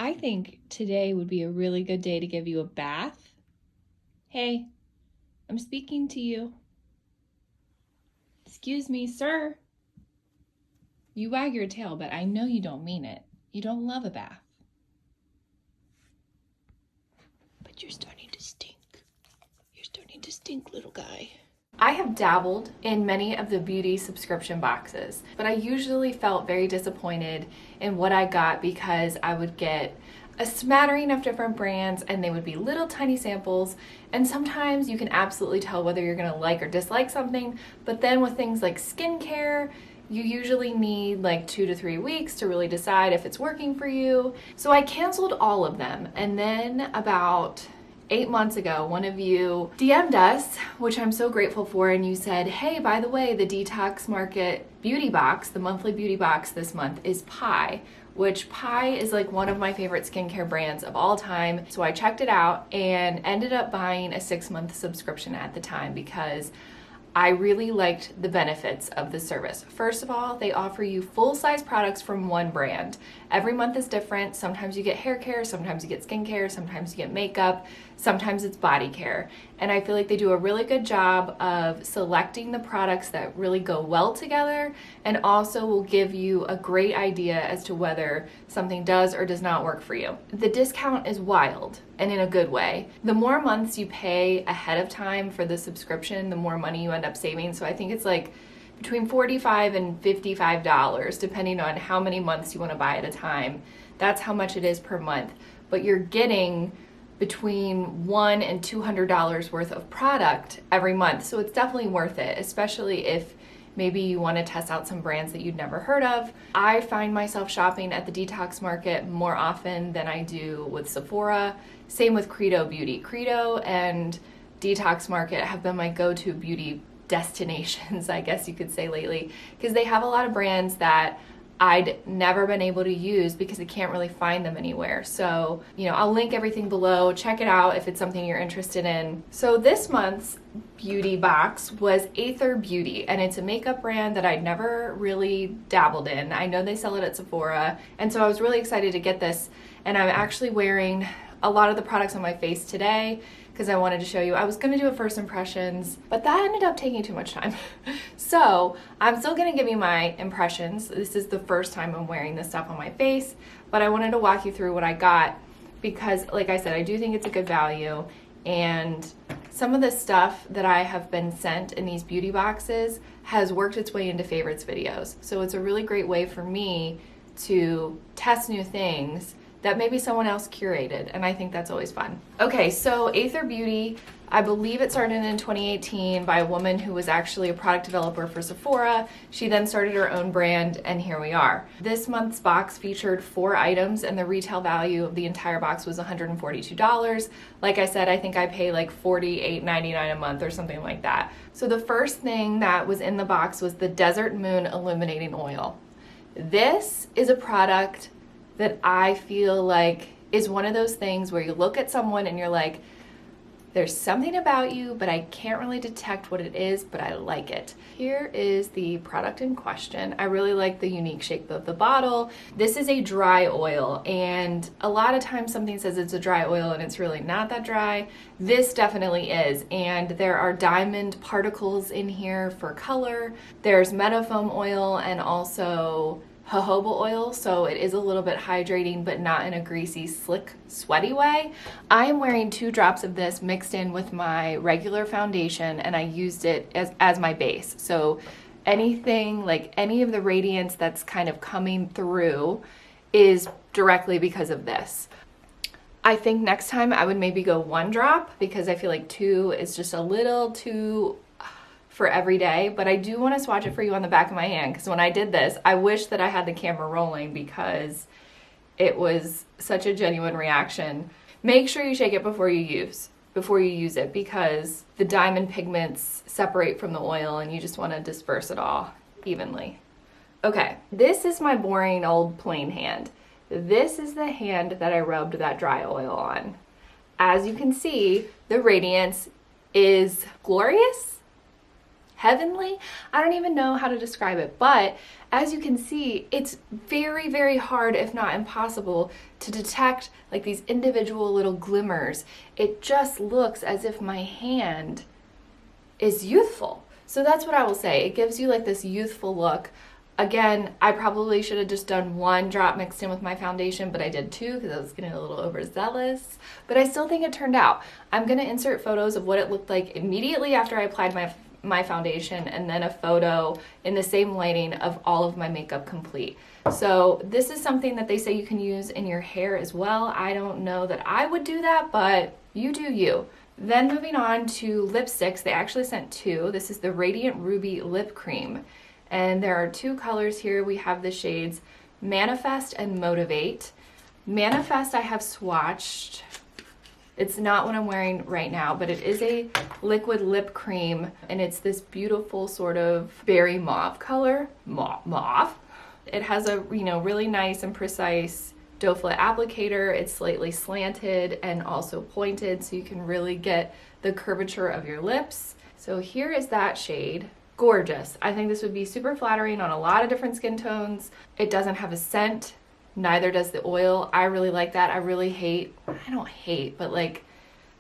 I think today would be a really good day to give you a bath. Hey, I'm speaking to you. Excuse me, sir. You wag your tail, but I know you don't mean it. You don't love a bath. But you're starting to stink. You're starting to stink, little guy. I have dabbled in many of the beauty subscription boxes, but I usually felt very disappointed in what I got because I would get a smattering of different brands and they would be little tiny samples, and sometimes you can absolutely tell whether you're gonna like or dislike something, but then with things like skincare, you usually need like 2 to 3 weeks to really decide if it's working for you. So I canceled all of them, and then about 8 months ago, one of you DM'd us, which I'm so grateful for, and you said, hey, by the way, the Detox Market beauty box, the monthly beauty box this month is Pi, which Pi is like one of my favorite skincare brands of all time. So I checked it out and ended up buying a 6-month subscription at the time because I really liked the benefits of the service. First of all, they offer you full-size products from one brand. Every month is different. Sometimes you get hair care, sometimes you get skincare, sometimes you get makeup, sometimes it's body care. And I feel like they do a really good job of selecting the products that really go well together, and also will give you a great idea as to whether something does or does not work for you. The discount is wild, and in a good way. The more months you pay ahead of time for the subscription, the more money you end up saving. So I think it's like between $45 and $55, depending on how many months you want to buy at a time. That's how much it is per month. But you're getting between $100 and $200 worth of product every month. So it's definitely worth it, especially if maybe you want to test out some brands that you'd never heard of. I find myself shopping at the Detox Market more often than I do with Sephora. Same with Credo Beauty. Credo and Detox Market have been my go-to beauty destinations, I guess you could say, lately, because they have a lot of brands that I'd never been able to use because I can't really find them anywhere. So, I'll link everything below. Check it out if it's something you're interested in. So this month's beauty box was Aether Beauty, and it's a makeup brand that I'd never really dabbled in. I know they sell it at Sephora, and so I was really excited to get this, and I'm actually wearing a lot of the products on my face today because I wanted to show you. I was going to do a first impressions, but that ended up taking too much time. So I'm still going to give you my impressions. This is the first time I'm wearing this stuff on my face, but I wanted to walk you through what I got because, like I said, I do think it's a good value, and some of the stuff that I have been sent in these beauty boxes has worked its way into favorites videos. So it's a really great way for me to test new things that maybe someone else curated, and I think that's always fun. Okay, so Aether Beauty, I believe it started in 2018 by a woman who was actually a product developer for Sephora. She then started her own brand, and here we are. This month's box featured 4 items, and the retail value of the entire box was $142. Like I said, I think I pay like $48.99 a month or something like that. So the first thing that was in the box was the Desert Moon Illuminating Oil. This is a product that I feel like is one of those things where you look at someone and you're like, there's something about you, but I can't really detect what it is, but I like it. Here is the product in question. I really like the unique shape of the bottle. This is a dry oil, and a lot of times something says it's a dry oil and it's really not that dry. This definitely is, and there are diamond particles in here for color. There's metafoam oil and also jojoba oil, so it is a little bit hydrating, but not in a greasy, slick, sweaty way. I am wearing 2 drops of this mixed in with my regular foundation, and I used it as my base. So anything, like any of the radiance that's kind of coming through is directly because of this. I think next time I would maybe go 1 drop because I feel like 2 is just a little too for every day, but I do want to swatch it for you on the back of my hand because when I did this, I wish that I had the camera rolling because it was such a genuine reaction. Make sure you shake it before you use it because the diamond pigments separate from the oil and you just want to disperse it all evenly. Okay, this is my boring old plain hand. This is the hand that I rubbed that dry oil on. As you can see, the radiance is glorious. heavenly. I don't even know how to describe it, but as you can see, it's very, very hard, if not impossible, to detect like these individual little glimmers. It just looks as if my hand is youthful. So that's what I will say. It gives you like this youthful look. Again, I probably should have just done 1 drop mixed in with my foundation, but I did 2 because I was getting a little overzealous. But I still think it turned out. I'm gonna insert photos of what it looked like immediately after I applied my foundation, and then a photo in the same lighting of all of my makeup complete. So this is something that they say you can use in your hair as well. I don't know that I would do that, but you do you. Then moving on to lipsticks, they actually sent 2. This is the Radiant Ruby Lip Cream. And there are 2 colors here. We have the shades Manifest and Motivate. Manifest I have swatched. It's not what I'm wearing right now, but it is a liquid lip cream, and it's this beautiful sort of berry mauve color. Mauve. It has a, you know, really nice and precise doe foot applicator. It's slightly slanted and also pointed, so you can really get the curvature of your lips. So here is that shade. Gorgeous. I think this would be super flattering on a lot of different skin tones. It doesn't have a scent, neither does the oil. I really like that. I don't hate, but like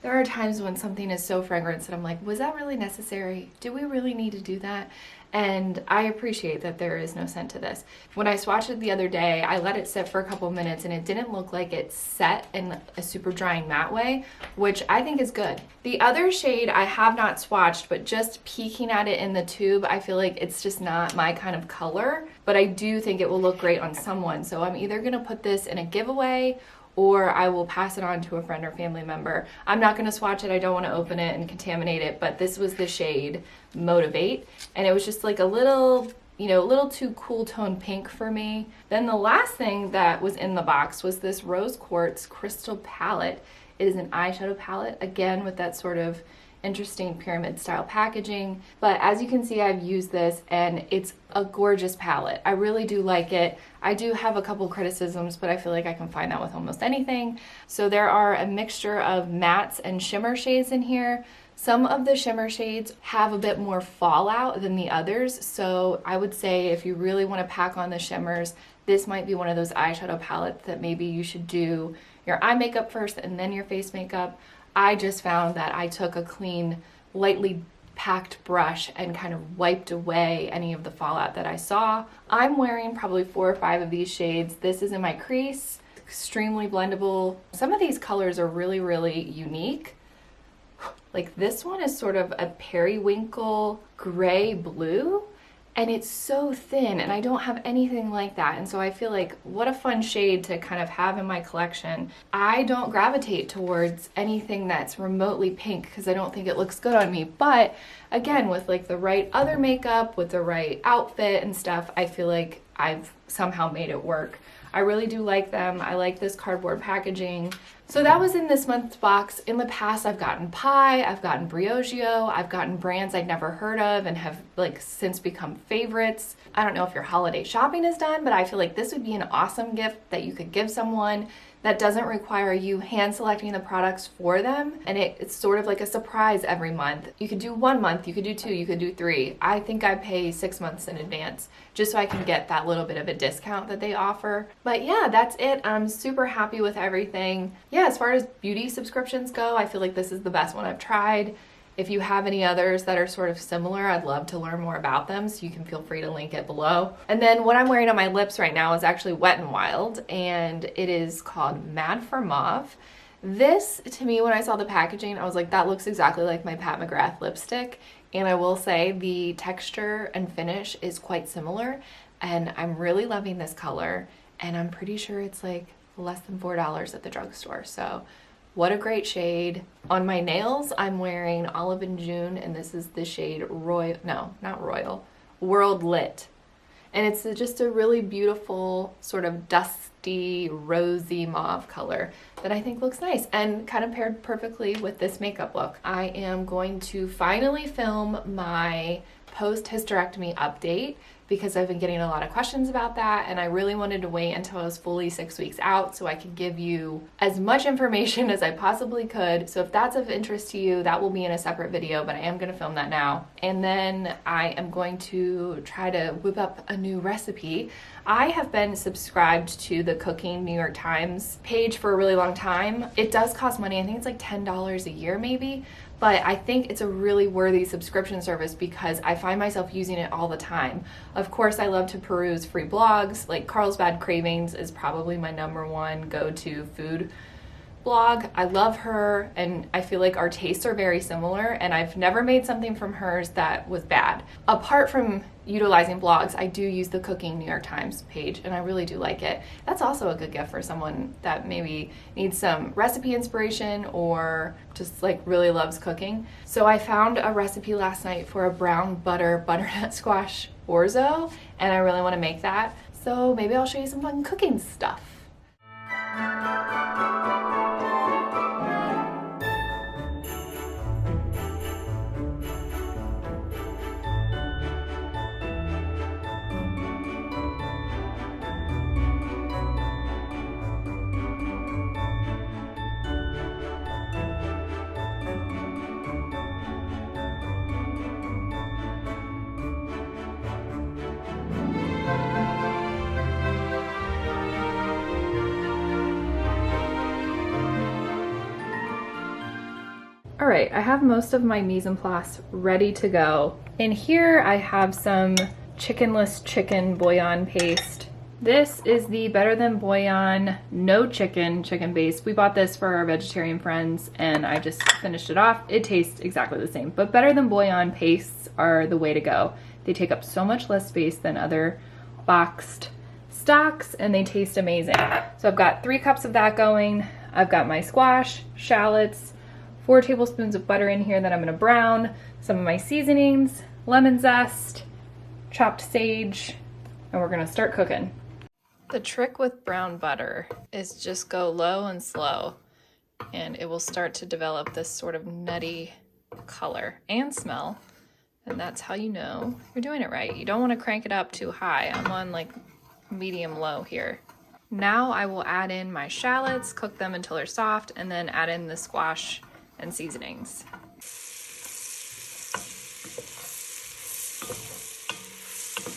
there are times when something is so fragrant that I'm like, was that really necessary? Do we really need to do that? And I appreciate that there is no scent to this. When I swatched it the other day, I let it sit for a couple minutes and it didn't look like it set in a super drying matte way, which I think is good. The other shade I have not swatched, but just peeking at it in the tube, I feel like it's just not my kind of color, but I do think it will look great on someone. So I'm either gonna put this in a giveaway or I will pass it on to a friend or family member. I'm not gonna swatch it, I don't wanna open it and contaminate it, but this was the shade Motivate, and it was just like a little, you know, a little too cool tone pink for me. Then the last thing that was in the box was this Rose Quartz Crystal Palette. It is an eyeshadow palette, again with that sort of interesting pyramid style packaging. But as you can see, I've used this and it's a gorgeous palette. I really do like it. I do have a couple criticisms, but I feel like I can find that with almost anything. So there are a mixture of mattes and shimmer shades in here. Some of the shimmer shades have a bit more fallout than the others. So I would say if you really want to pack on the shimmers, this might be one of those eyeshadow palettes that maybe you should do your eye makeup first and then your face makeup. I just found that I took a clean, lightly packed brush and kind of wiped away any of the fallout that I saw. I'm wearing probably 4 or 5 of these shades. This is in my crease, extremely blendable. Some of these colors are really, really unique. Like this one is sort of a periwinkle gray blue, and it's so thin, and I don't have anything like that. And so I feel like what a fun shade to kind of have in my collection. I don't gravitate towards anything that's remotely pink because I don't think it looks good on me. But again, with like the right other makeup, with the right outfit and stuff, I feel like I've somehow made it work. I really do like them. I like this cardboard packaging. So that was in this month's box. In the past, I've gotten Pie, I've gotten Briogeo, I've gotten brands I'd never heard of and have like since become favorites. I don't know if your holiday shopping is done, but I feel like this would be an awesome gift that you could give someone that doesn't require you hand selecting the products for them. And it's sort of like a surprise every month. You could do 1 month, you could do 2, you could do 3. I think I pay 6 months in advance just so I can get that little bit of a discount that they offer. But yeah, that's it. I'm super happy with everything. Yeah, as far as beauty subscriptions go, I feel like this is the best one I've tried. If you have any others that are sort of similar, I'd love to learn more about them, so you can feel free to link it below. And then what I'm wearing on my lips right now is actually Wet n Wild, and it is called Mad for Mauve. This, to me, when I saw the packaging, I was like, that looks exactly like my Pat McGrath lipstick. And I will say the texture and finish is quite similar, and I'm really loving this color, and I'm pretty sure it's like less than $4 at the drugstore. So what a great shade. On my nails, I'm wearing Olive and June, and this is the shade Royal, no, not Royal, World Lit. And it's just a really beautiful sort of dusty, rosy mauve color that I think looks nice and kind of paired perfectly with this makeup look. I am going to finally film my post-hysterectomy update because I've been getting a lot of questions about that, and I really wanted to wait until I was fully 6 weeks out so I could give you as much information as I possibly could. So if that's of interest to you, that will be in a separate video, but I am going to film that now. And then I am going to try to whip up a new recipe. I have been subscribed to the Cooking New York Times page for a really long time. It does cost money. I think it's like $10 a year maybe, but I think it's a really worthy subscription service because I find myself using it all the time. Of course, I love to peruse free blogs. Like Carlsbad Cravings is probably my #1 go-to food blog. I love her, and I feel like our tastes are very similar, and I've never made something from hers that was bad. Apart from utilizing blogs, I do use the Cooking New York Times page, and I really do like it. That's also a good gift for someone that maybe needs some recipe inspiration or just like really loves cooking. So I found a recipe last night for a brown butter butternut squash orzo, and I really want to make that. So maybe I'll show you some fun cooking stuff. All right, I have most of my mise en place ready to go. In here, I have some chickenless chicken bouillon paste. This is the Better Than Bouillon no chicken base. We bought this for our vegetarian friends and I just finished it off. It tastes exactly the same, but Better Than Bouillon pastes are the way to go. They take up so much less space than other boxed stocks and they taste amazing. So I've got 3 cups of that going. I've got my squash, shallots, 4 tablespoons of butter in here that I'm gonna brown, some of my seasonings, lemon zest, chopped sage, and we're gonna start cooking. The trick with brown butter is just go low and slow, and it will start to develop this sort of nutty color and smell, and that's how you know you're doing it right. You don't wanna crank it up too high. I'm on like medium low here. Now I will add in my shallots, cook them until they're soft, and then add in the squash and seasonings.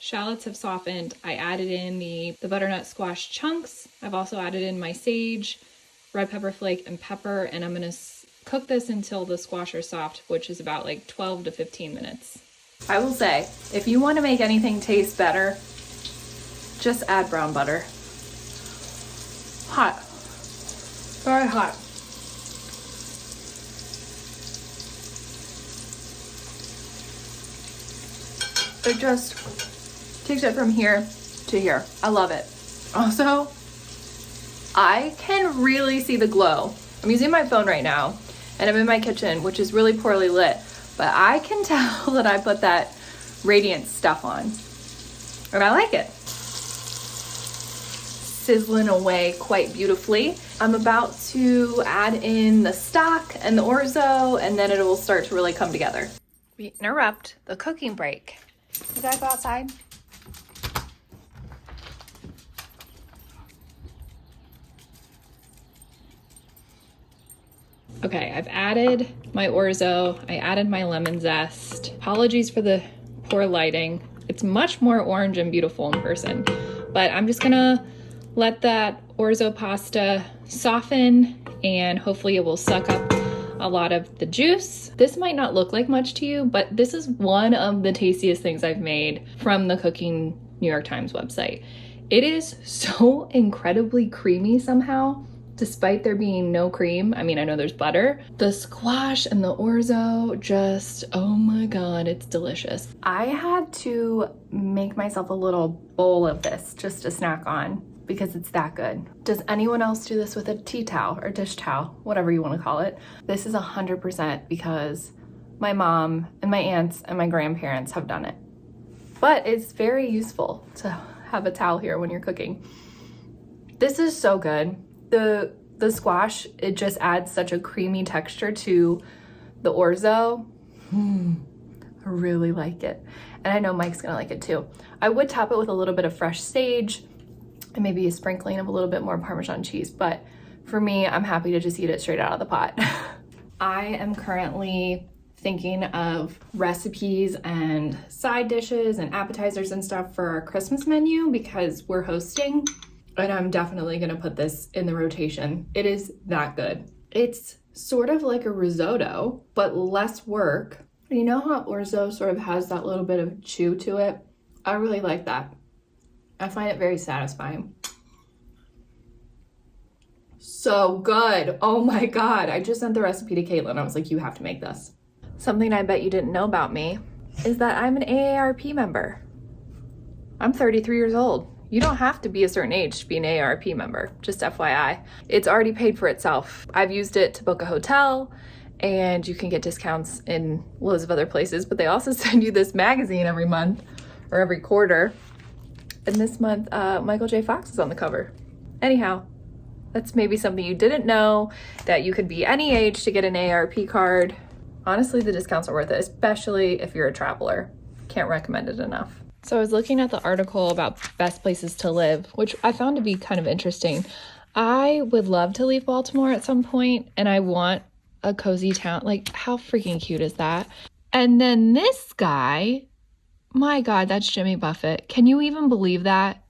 Shallots have softened. I added in the butternut squash chunks. I've also added in my sage, red pepper flake, and pepper, and I'm gonna cook this until the squash are soft, which is about like 12 to 15 minutes. I will say, if you want to make anything taste better, just add brown butter. Hot. Very hot. It just takes it from here to here. I love it. Also, I can really see the glow. I'm using my phone right now and I'm in my kitchen, which is really poorly lit, but I can tell that I put that radiant stuff on and I like it. Sizzling away quite beautifully. I'm about to add in the stock and the orzo, and then it will start to really come together. We interrupt the cooking break. You guys go outside? Okay, I've added my orzo. I added my lemon zest. Apologies for the poor lighting. It's much more orange and beautiful in person, but I'm just gonna let that orzo pasta soften and hopefully it will suck up a lot of the juice. This might not look like much to you, but this is one of the tastiest things I've made from the Cooking New York Times website. It is so incredibly creamy somehow, despite there being no cream. I mean, I know there's butter. The squash and the orzo just, oh my God, it's delicious. I had to make myself a little bowl of this just to snack on because it's that good. Does anyone else do this with a tea towel or dish towel, whatever you want to call it? This is 100% because my mom and my aunts and my grandparents have done it. But it's very useful to have a towel here when you're cooking. This is so good. The squash, it just adds such a creamy texture to the orzo. I really like it. And I know Mike's gonna like it too. I would top it with a little bit of fresh sage and maybe a sprinkling of a little bit more Parmesan cheese, but for me, I'm happy to just eat it straight out of the pot. I am currently thinking of recipes and side dishes and appetizers and stuff for our Christmas menu because we're hosting, and I'm definitely gonna put this in the rotation. It is that good. It's sort of like a risotto, but less work. You know how orzo sort of has that little bit of chew to it? I really like that. I find it very satisfying. So good. Oh my God. I just sent the recipe to Caitlin. I was like, you have to make this. Something I bet you didn't know about me is that I'm an AARP member. I'm 33 years old. You don't have to be a certain age to be an AARP member, just FYI. It's already paid for itself. I've used it to book a hotel, and you can get discounts in loads of other places, but they also send you this magazine every month or every quarter. And this month, Michael J. Fox is on the cover. Anyhow, that's maybe something you didn't know, that you could be any age to get an AARP card. Honestly, the discounts are worth it, especially if you're a traveler. Can't recommend it enough. So I was looking at the article about best places to live, which I found to be kind of interesting. I would love to leave Baltimore at some point, and I want a cozy town. Like, how freaking cute is that? And then this guy, my God, that's Jimmy Buffett. Can you even believe that?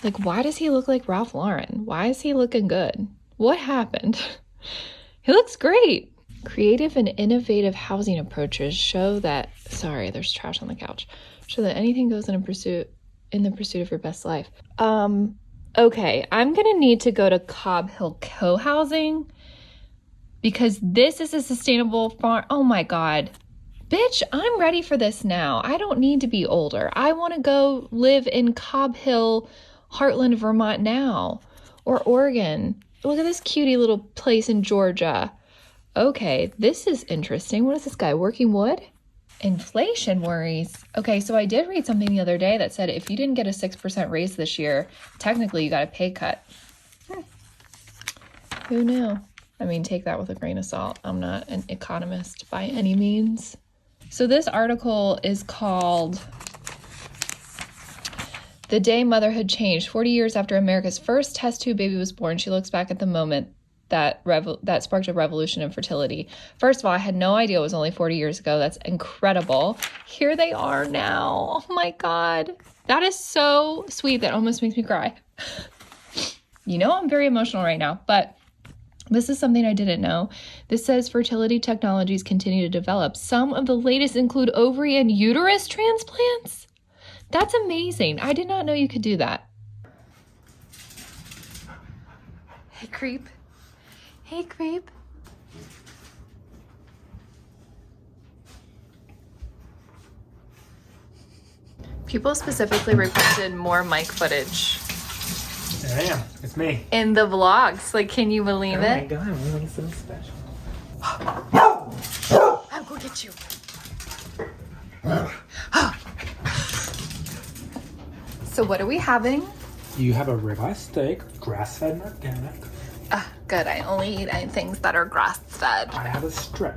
Like, why does he look like Ralph Lauren? Why is he looking good? What happened? He looks great. Creative and innovative housing approaches show that, sorry, there's trash on the couch, show that anything goes in the pursuit of your best life. Okay, I'm gonna need to go to Cobb Hill Co-housing because this is a sustainable farm. Oh my God. Bitch, I'm ready for this now. I don't need to be older. I want to go live in Cobb Hill, Heartland, Vermont now, or Oregon. Look at this cutie little place in Georgia. Okay, this is interesting. What is this guy, working wood? Inflation worries. Okay, so I did read something the other day that said if you didn't get a 6% raise this year, technically you got a pay cut. Who knew? I mean, take that with a grain of salt. I'm not an economist by any means. So this article is called The Day Motherhood Changed. 40 years after America's first test tube baby was born, she looks back at the moment that sparked a revolution in fertility. First of all, I had no idea it was only 40 years ago. That's incredible. Here they are now. Oh my God. That is so sweet. That almost makes me cry. You know, I'm very emotional right now, but this is something I didn't know. This says fertility technologies continue to develop. Some of the latest include ovary and uterus transplants. That's amazing. I did not know you could do that. Hey, creep. Hey, creep. People specifically requested more mic footage. There I am. It's me. In the vlogs. Like, can you believe it? Oh my God, I'm doing something special. I'll go get you. So what are we having? You have a ribeye steak, grass-fed and organic. Good. I only eat things that are grass-fed. I have a strip,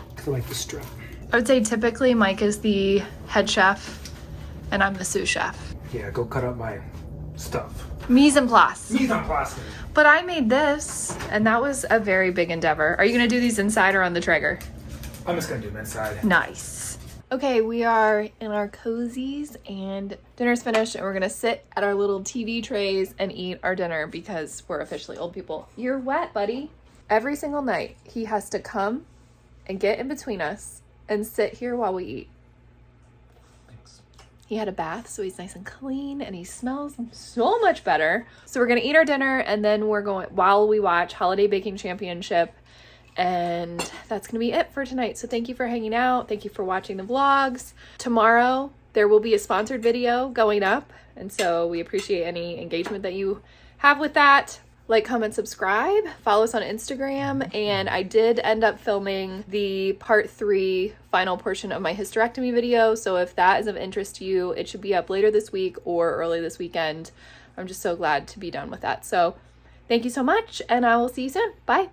because I like the strip. I would say typically Mike is the head chef and I'm the sous chef. Yeah, go cut up my stuff. Mise en place. Mise en place. But I made this, and that was a very big endeavor. Are you gonna do these inside or on the Traeger? I'm just gonna do them inside. Nice. Okay, we are in our cozies and dinner's finished, and we're gonna sit at our little TV trays and eat our dinner because we're officially old people. You're wet, buddy. Every single night, he has to come and get in between us and sit here while we eat. Thanks. He had a bath, so he's nice and clean, and he smells so much better. So we're gonna eat our dinner, and then we're going, while we watch Holiday Baking Championship, and that's gonna be it for tonight. So thank you for hanging out. Thank you for watching the vlogs. Tomorrow, there will be a sponsored video going up, and so we appreciate any engagement that you have with that. Like, comment, subscribe, follow us on Instagram, and I did end up filming the part 3 final portion of my hysterectomy video, so if that is of interest to you, it should be up later this week or early this weekend. I'm just so glad to be done with that. So thank you so much, and I will see you soon. Bye.